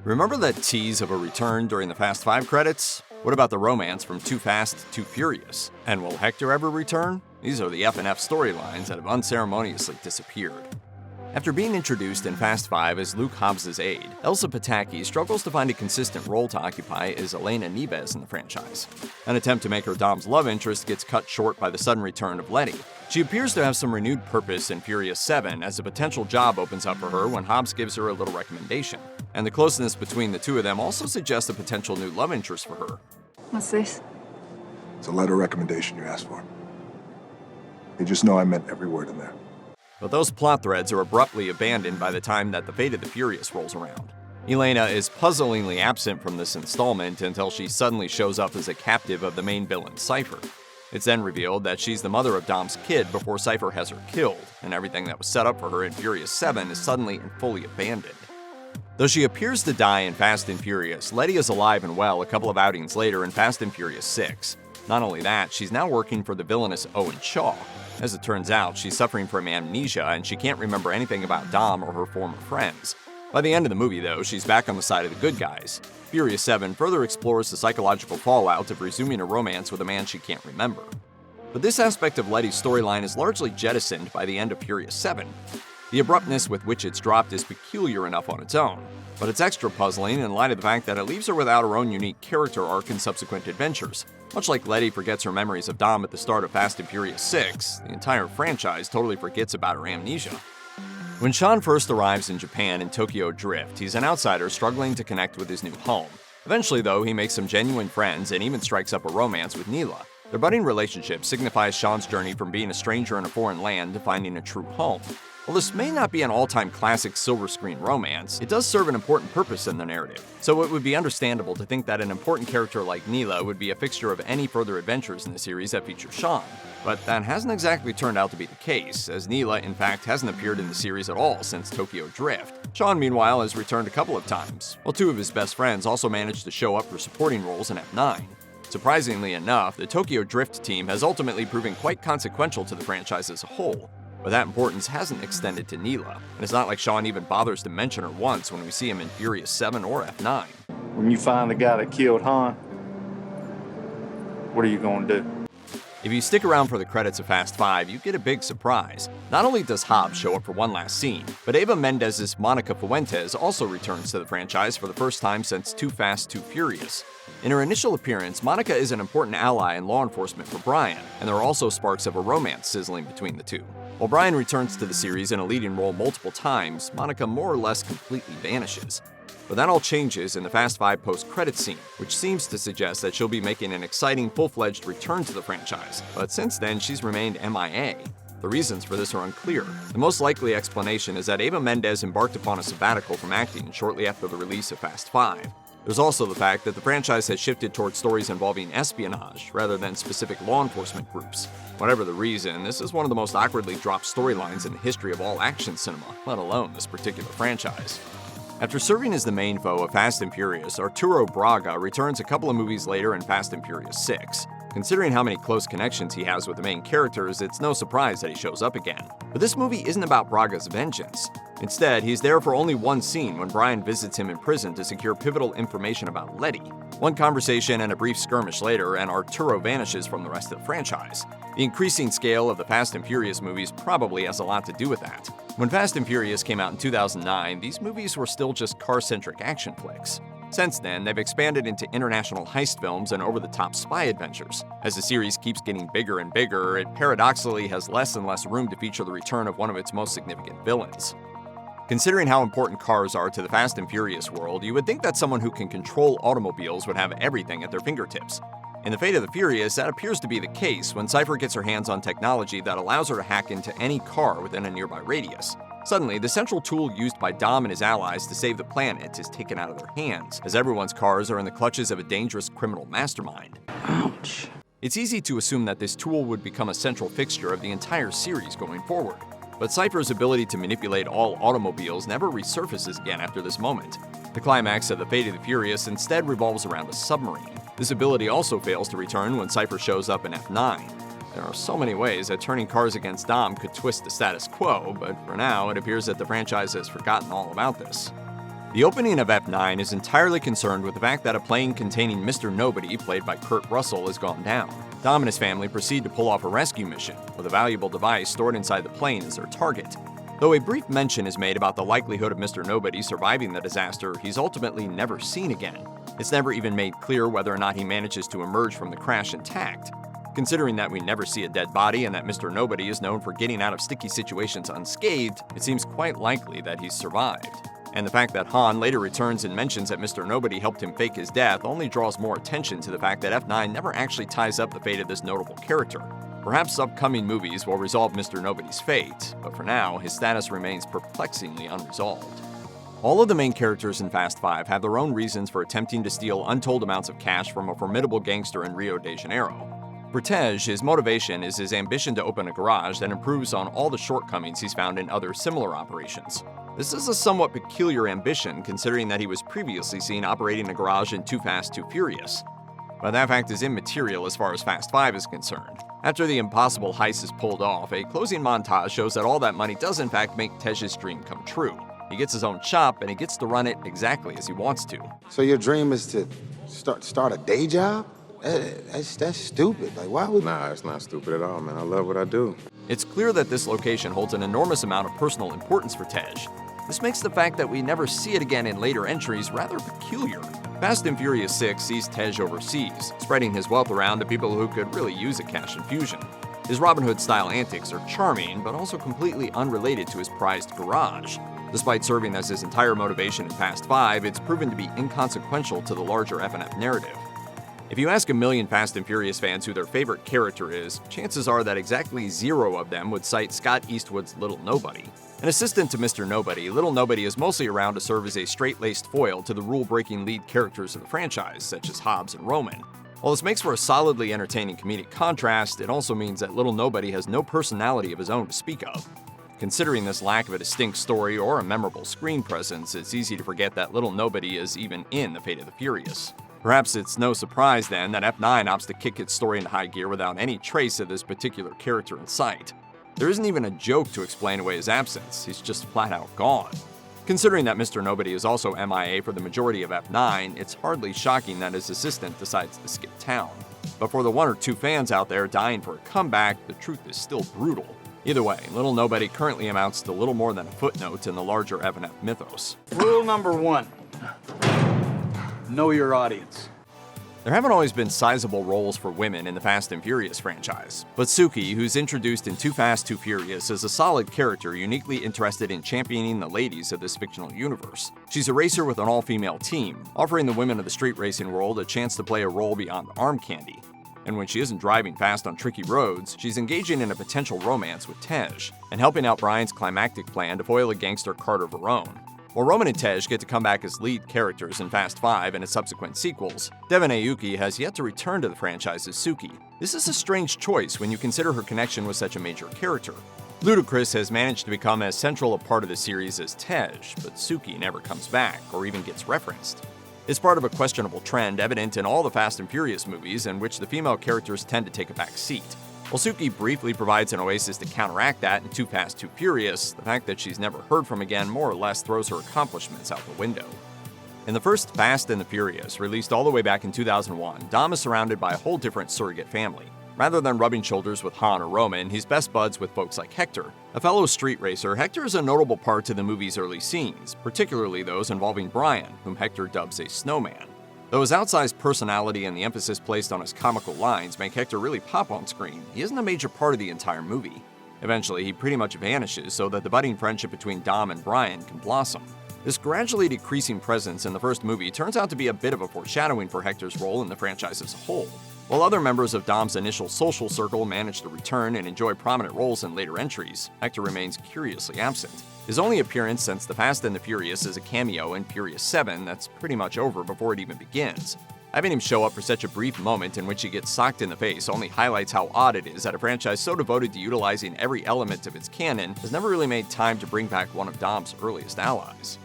Remember that tease of a return during the Fast 5 credits? What about the romance from Too Fast, Too Furious? And will Hector ever return? These are the F&F storylines that have unceremoniously disappeared. After being introduced in Fast 5 as Luke Hobbs' aide, Elsa Pataki struggles to find a consistent role to occupy as Elena in the franchise. An attempt to make her Dom's love interest gets cut short by the sudden return of Letty. She appears to have some renewed purpose in Furious 7 as a potential job opens up for her when Hobbs gives her a little recommendation. And the closeness between the two of them also suggests a potential new love interest for her. What's this? It's a letter recommendation you asked for. You just know I meant every word in there. But those plot threads are abruptly abandoned by the time that the Fate of the Furious rolls around. Elena is puzzlingly absent from this installment until she suddenly shows up as a captive of the main villain, Cipher. It's then revealed that she's the mother of Dom's kid before Cipher has her killed, and everything that was set up for her in Furious 7 is suddenly and fully abandoned. Though she appears to die in Fast and Furious, Letty is alive and well a couple of outings later in Fast and Furious 6. Not only that, she's now working for the villainous Owen Shaw. As it turns out, she's suffering from amnesia and she can't remember anything about Dom or her former friends. By the end of the movie, though, she's back on the side of the good guys. Furious 7 further explores the psychological fallout of resuming a romance with a man she can't remember. But this aspect of Letty's storyline is largely jettisoned by the end of Furious 7. The abruptness with which it's dropped is peculiar enough on its own, but it's extra puzzling in light of the fact that it leaves her without her own unique character arc in subsequent adventures. Much like Letty forgets her memories of Dom at the start of Fast and Furious 6, the entire franchise totally forgets about her amnesia. When Sean first arrives in Japan in Tokyo Drift, he's an outsider struggling to connect with his new home. Eventually, though, he makes some genuine friends and even strikes up a romance with Neela. Their budding relationship signifies Sean's journey from being a stranger in a foreign land to finding a true home. While this may not be an all-time classic silver screen romance, it does serve an important purpose in the narrative, so it would be understandable to think that an important character like Neela would be a fixture of any further adventures in the series that feature Sean. But that hasn't exactly turned out to be the case, as Neela in fact hasn't appeared in the series at all since Tokyo Drift. Sean, meanwhile, has returned a couple of times, while two of his best friends also managed to show up for supporting roles in F9. Surprisingly enough, the Tokyo Drift team has ultimately proven quite consequential to the franchise as a whole. But that importance hasn't extended to Neela, and it's not like Sean even bothers to mention her once when we see him in Furious 7 or F9. When you find the guy that killed Han, what are you going to do? If you stick around for the credits of Fast 5, you get a big surprise. Not only does Hobbs show up for one last scene, but Eva Mendes's Monica Fuentes also returns to the franchise for the first time since Too Fast, Too Furious. In her initial appearance, Monica is an important ally in law enforcement for Brian, and there are also sparks of a romance sizzling between the two. While Brian returns to the series in a leading role multiple times, Monica more or less completely vanishes. But that all changes in the Fast 5 post-credits scene, which seems to suggest that she'll be making an exciting full-fledged return to the franchise, but since then she's remained MIA. The reasons for this are unclear. The most likely explanation is that Eva Mendes embarked upon a sabbatical from acting shortly after the release of Fast 5. There's also the fact that the franchise has shifted towards stories involving espionage rather than specific law enforcement groups. Whatever the reason, this is one of the most awkwardly dropped storylines in the history of all action cinema, let alone this particular franchise. After serving as the main foe of Fast and Furious, Arturo Braga returns a couple of movies later in Fast and Furious 6. Considering how many close connections he has with the main characters, it's no surprise that he shows up again. But this movie isn't about Braga's vengeance. Instead, he's there for only one scene when Brian visits him in prison to secure pivotal information about Letty. One conversation and a brief skirmish later, and Arturo vanishes from the rest of the franchise. The increasing scale of the Fast and Furious movies probably has a lot to do with that. When Fast and Furious came out in 2009, these movies were still just car-centric action flicks. Since then, they've expanded into international heist films and over-the-top spy adventures. As the series keeps getting bigger and bigger, it paradoxically has less and less room to feature the return of one of its most significant villains. Considering how important cars are to the Fast and Furious world, you would think that someone who can control automobiles would have everything at their fingertips. In the Fate of the Furious, that appears to be the case when Cipher gets her hands on technology that allows her to hack into any car within a nearby radius. Suddenly, the central tool used by Dom and his allies to save the planet is taken out of their hands, as everyone's cars are in the clutches of a dangerous criminal mastermind. Ouch. It's easy to assume that this tool would become a central fixture of the entire series going forward. But Cipher's ability to manipulate all automobiles never resurfaces again after this moment. The climax of the Fate of the Furious instead revolves around a submarine. This ability also fails to return when Cipher shows up in F9. There are so many ways that turning cars against Dom could twist the status quo, but for now, it appears that the franchise has forgotten all about this. The opening of F9 is entirely concerned with the fact that a plane containing Mr. Nobody, played by Kurt Russell, has gone down. Dom and his family proceed to pull off a rescue mission, with a valuable device stored inside the plane as their target. Though a brief mention is made about the likelihood of Mr. Nobody surviving the disaster, he's ultimately never seen again. It's never even made clear whether or not he manages to emerge from the crash intact. Considering that we never see a dead body and that Mr. Nobody is known for getting out of sticky situations unscathed, it seems quite likely that he's survived. And the fact that Han later returns and mentions that Mr. Nobody helped him fake his death only draws more attention to the fact that F9 never actually ties up the fate of this notable character. Perhaps upcoming movies will resolve Mr. Nobody's fate, but for now, his status remains perplexingly unresolved. All of the main characters in Fast 5 have their own reasons for attempting to steal untold amounts of cash from a formidable gangster in Rio de Janeiro. For Tej, his motivation is his ambition to open a garage that improves on all the shortcomings he's found in other similar operations. This is a somewhat peculiar ambition, considering that he was previously seen operating a garage in Too Fast, Too Furious. But that fact is immaterial as far as Fast 5 is concerned. After the impossible heist is pulled off, a closing montage shows that all that money does in fact make Tej's dream come true. He gets his own shop, and he gets to run it exactly as he wants to. So your dream is to start a day job? That's stupid. Like, why would... Nah, it's not stupid at all, man. I love what I do. It's clear that this location holds an enormous amount of personal importance for Tej. This makes the fact that we never see it again in later entries rather peculiar. Fast and Furious 6 sees Tej overseas, spreading his wealth around to people who could really use a cash infusion. His Robin Hood-style antics are charming, but also completely unrelated to his prized garage. Despite serving as his entire motivation in Fast 5, it's proven to be inconsequential to the larger F&F narrative. If you ask a million Fast and Furious fans who their favorite character is, chances are that exactly 0 of them would cite Scott Eastwood's Little Nobody. An assistant to Mr. Nobody, Little Nobody is mostly around to serve as a straight-laced foil to the rule-breaking lead characters of the franchise, such as Hobbs and Roman. While this makes for a solidly entertaining comedic contrast, it also means that Little Nobody has no personality of his own to speak of. Considering this lack of a distinct story or a memorable screen presence, it's easy to forget that Little Nobody is even in The Fate of the Furious. Perhaps it's no surprise then that F9 opts to kick its story into high gear without any trace of this particular character in sight. There isn't even a joke to explain away his absence, he's just flat out gone. Considering that Mr. Nobody is also MIA for the majority of F9, it's hardly shocking that his assistant decides to skip town. But for the 1 or 2 fans out there dying for a comeback, the truth is still brutal. Either way, Little Nobody currently amounts to little more than a footnote in the larger F&F mythos. Rule number 1. Know your audience. There haven't always been sizable roles for women in the Fast and Furious franchise, but Suki, who's introduced in Too Fast, Too Furious, is a solid character uniquely interested in championing the ladies of this fictional universe. She's a racer with an all-female team, offering the women of the street racing world a chance to play a role beyond arm candy. And when she isn't driving fast on tricky roads, she's engaging in a potential romance with Tej, and helping out Brian's climactic plan to foil a gangster Carter Verone. While Roman and Tej get to come back as lead characters in Fast 5 and its subsequent sequels, Devon Aoki has yet to return to the franchise as Suki. This is a strange choice when you consider her connection with such a major character. Ludacris has managed to become as central a part of the series as Tej, but Suki never comes back or even gets referenced. It's part of a questionable trend evident in all the Fast and Furious movies in which the female characters tend to take a back seat. While Suki briefly provides an oasis to counteract that in Too Fast, Too Furious, the fact that she's never heard from again more or less throws her accomplishments out the window. In the first Fast and the Furious, released all the way back in 2001, Dom is surrounded by a whole different surrogate family. Rather than rubbing shoulders with Han or Roman, he's best buds with folks like Hector. A fellow street racer, Hector is a notable part to the movie's early scenes, particularly those involving Brian, whom Hector dubs a snowman. Though his outsized personality and the emphasis placed on his comical lines make Hector really pop on screen, he isn't a major part of the entire movie. Eventually, he pretty much vanishes so that the budding friendship between Dom and Brian can blossom. This gradually decreasing presence in the first movie turns out to be a bit of a foreshadowing for Hector's role in the franchise as a whole. While other members of Dom's initial social circle manage to return and enjoy prominent roles in later entries, Hector remains curiously absent. His only appearance since The Fast and the Furious is a cameo in Furious 7 that's pretty much over before it even begins. Having him show up for such a brief moment in which he gets socked in the face only highlights how odd it is that a franchise so devoted to utilizing every element of its canon has never really made time to bring back one of Dom's earliest allies.